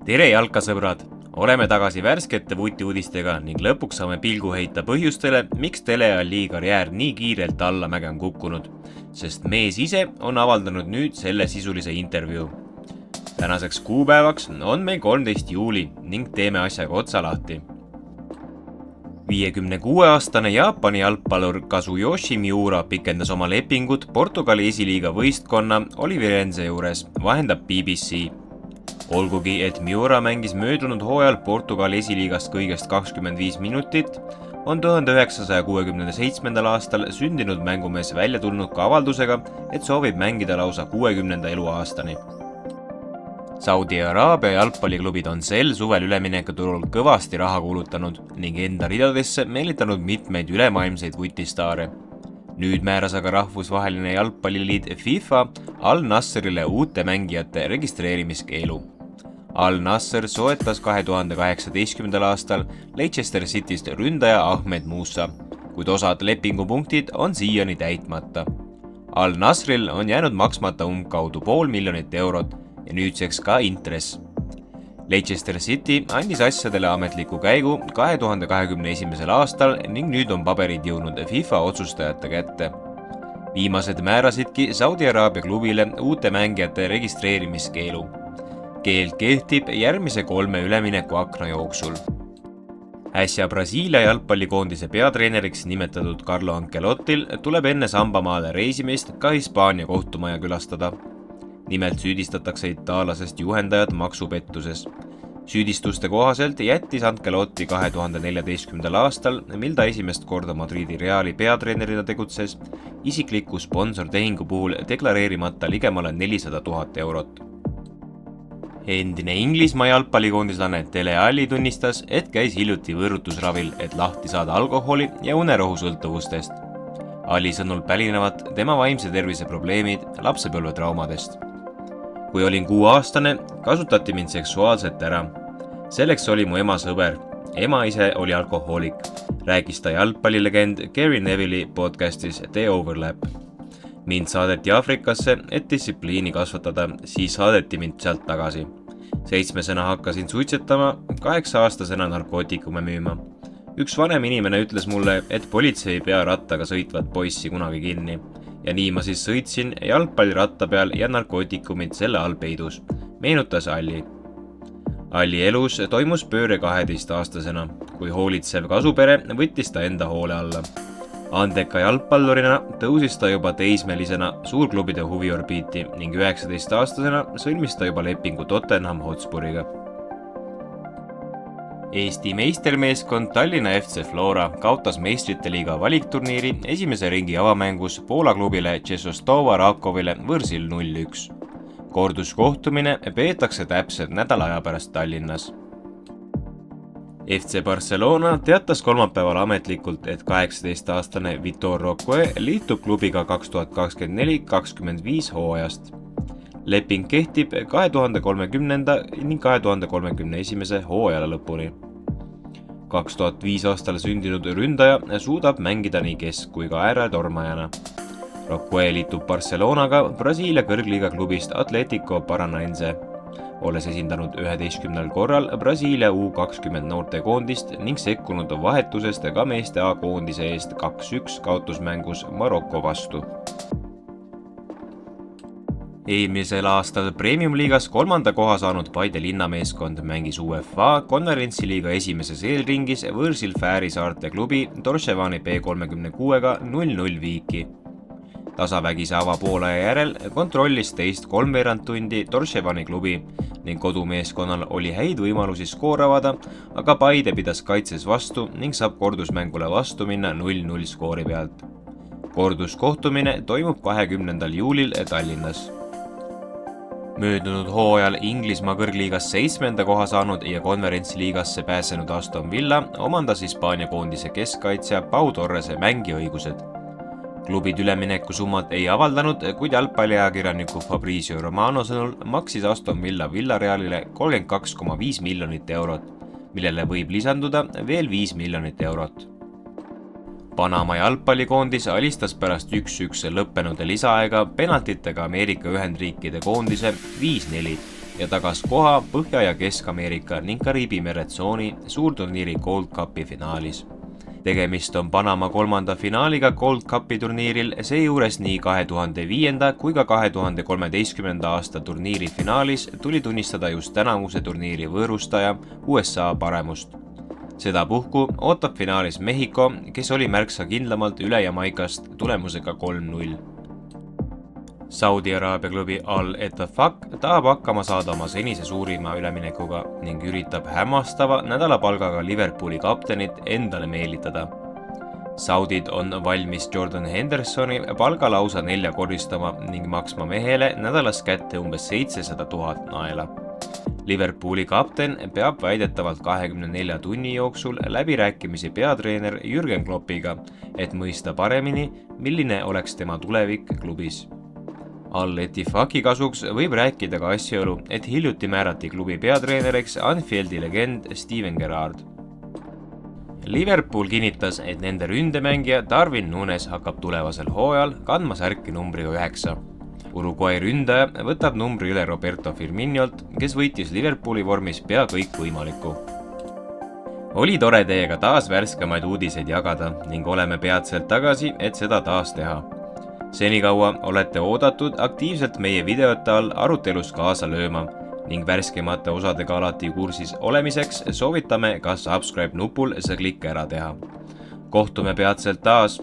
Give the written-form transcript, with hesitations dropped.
Tere jalkasõbrad! Oleme tagasi värskete vutiuudistega ning lõpuks saame pilgu heita põhjustele, miks Tele Alli karjäär nii kiirelt allamäge on kukkunud, sest mees ise on avaldanud nüüd selle sisulise intervjuu. Tänaseks kuupäevaks on meil 13. juuli ning teeme asjaga otsa lahti. 56-aastane Jaapani jalgpallur Kazuyoshi Miura pikendas oma lepingut Portugali esiliiga võistkonna Oliveirense juures, vahendab BBC. Olgugi, et Miura mängis möödunud hooajal Portugali esiliigast kõigest 25 minutit, on 1967. aastal sündinud mängumees välja tulnud ka avaldusega, et soovib mängida lausa 60. eluaastani. Saudi Araabia jalgpalliklubid on sel suvel üleminekuturul kõvasti raha kulutanud ning enda ridadesse meelitanud mitmeid ülemaailmseid vutistaare. Nüüd määras aga rahvusvaheline jalgpalliliit FIFA Al-Nasserile uute mängijate registreerimiskeelu. Al-Nasser soetas 2018. aastal Leicester Cityst ründaja Ahmed Musa, kuid osad lepingupunktid on siiani täitmata. Al-Nasril on jäänud maksmata umbkaudu €500 000 ja nüüdseks ka intress. Leicester City andis asjadele ametliku käigu 2021. aastal ning nüüd on paberid jõudnud FIFA otsustajate kätte. Viimased määrasidki Saudi Araabia klubile uute mängijate registreerimiskeelu. Keeld kehtib järgmise 3 üleminekuakna jooksul. Äsja Brasiilia jalgpallikoondise peatreeneriks nimetatud Carlo Ancelottil tuleb enne sambamaale reisimist ka Hispaania kohtumaja külastada. Nimelt süüdistatakse itaallasest juhendajat maksupettuses. Süüdistuste kohaselt jättis Ancelotti 2014. aastal, mil ta esimest korda Madridi Reali peatreenerina tegutses, isikliku sponsortehingu puhul deklareerimata ligemale €400 000. Endine Inglismaa jalgpallikoondislane Tele Alli tunnistas, et käis hiljuti võõrutusravil, et lahti saada alkoholi ja unerohusõltuvustest. Alli sõnul pälinevad tema vaimse tervise probleemid lapsepõlvetraumadest. Kui olin 6-aastane, kasutati mind seksuaalselt ära. Selleks oli mu ema sõber. Ema ise oli alkohoolik, rääkis ta jalgpallilegend Gary Neville'i podcastis The Overlap. Mind saadeti Aafrikasse, et distsipliini kasvatada, siis saadeti mind sealt tagasi. 7-sena hakkasin suitsetama, 8-aastasena narkootikume müüma. Üks vanem inimene ütles mulle, et politsei ei pea rattaga sõitvat poissi kunagi kinni. Ja nii ma siis sõitsin jalgpalliratta peal ja narkootikumid selle all peidus, meenutas Alli. Alli elus toimus pööre 12-aastasena, kui hoolitsev kasupere võttis ta enda hoole alla. Andeka jalgpallurina tõusis ta juba teismelisena suurklubide huviorbiiti ning 19-aastasena sõlmis ta juba lepingu Tottenham Hotspuriga. Eesti meistermeeskond Tallinna FC Flora kaotas meistrite liiga valikturniiri esimese ringi avamängus Poola klubile Czestochowa Rakowile võrsil 0-1. Korduskohtumine peetakse täpselt nädala aja pärast Tallinnas. FC Barcelona teatas kolmapäeval ametlikult, et 18-aastane Vitor Roque liitub klubiga 2024-25 hooajast. Leping kehtib 2030. ning 2031. hooajala lõpuni. 2005 aastal sündinud ründaja suudab mängida nii kesk- kui ka ääretormajana. Roque liitub Barcelonaga Brasiilia kõrgliiga klubist Atlético Paranaense, olles esindanud 11 korral Brasiilia U20 noortekoondist ning sekkunud vahetusest ka meeste A-koondise eest 2-1 kaotusmängus Maroko vastu. Eelmisel aastal Premium-liigas 3. koha saanud Paide linnameeskond mängis UEFA konverentsiliiga esimeses eelringis võõrsil Fääri saarte klubi Dorševani B36-ga 0-0 viiki. Tasavägise avapoolaja järel kontrollis teist 3/4 tundi Dorševani klubi ning kodumeeskonnal oli häid võimalusi skooravada, aga Paide pidas kaitses vastu ning saab kordusmängule vastu minna 0-0 skoori pealt. Korduskohtumine toimub 20. juulil Tallinnas. Möödunud hooajal Inglismaa kõrgliigas 7. koha saanud ja konverentsiliigasse pääsenud Aston Villa omandas Hispaania koondise keskkaitsja Pau Torrese mängiõigused. Klubid üleminekusummad ei avaldanud, kuid jalgpalliajakirjaniku Fabrizio Romano sõnul maksis Aston Villa Villarealile 32,5 miljonit eurot, millele võib lisanduda veel 5 miljonit eurot. Panama jalgpallikoondis alistas pärast 1-1 lõppenud lisaaega penaltitega Ameerika Ühendriikide koondise 5-4. ja tagas koha Põhja- ja Kesk-Ameerika ning Kariibi mere tsooni suurturniiri Gold Cupi finaalis. Tegemist on Panama 3. finaaliga Gold Cupi turniiril, seejuures nii 2005. kui ka 2013. aasta turniiri finaalis tuli tunnistada just tänavuse turniiri võõrustaja USA paremust. Sedapuhku ootab finaalis Mehhiko, kes oli märksa kindlamalt üle Jamaikast tulemusega 3-0. Saudi Araabia klubi Al-Ettifaq tahab hakkama saada oma senise suurima üleminekuga ning üritab hämmastava nädalapalgaga Liverpooli kaptenit endale meelitada. Saudid on valmis Jordan Hendersoni palga lausa 4-kordistama ning maksma mehele nädalas kätte umbes 700 000 naela. Liverpooli kapten peab väidetavalt 24 tunni jooksul läbirääkimisi peatreener Jürgen Kloppiga, et mõista paremini, milline oleks tema tulevik klubis. Al-Ettifaqi kasuks võib rääkida ka asjaolu, et hiljuti määrati klubi peatreeneriks Anfieldi legend Steven Gerrard. Liverpool kinnitas, et nende ründemängija Darwin Núñez hakkab tulevasel hooajal kandma särki numbriga 9. Uruguay ründaja võtab numbri üle Roberto Firminolt, kes võitis Liverpooli vormis pea kõik võimalikku. Oli tore teiega taas värskemaid uudiseid jagada ning oleme peatselt tagasi, et seda taas teha. Senikaua olete oodatud aktiivselt meie videote all arutelus kaasa lööma ning värskemate osadega alati kursis olemiseks soovitame ka subscribe nupul see klikk ära teha. Kohtume peatselt taas!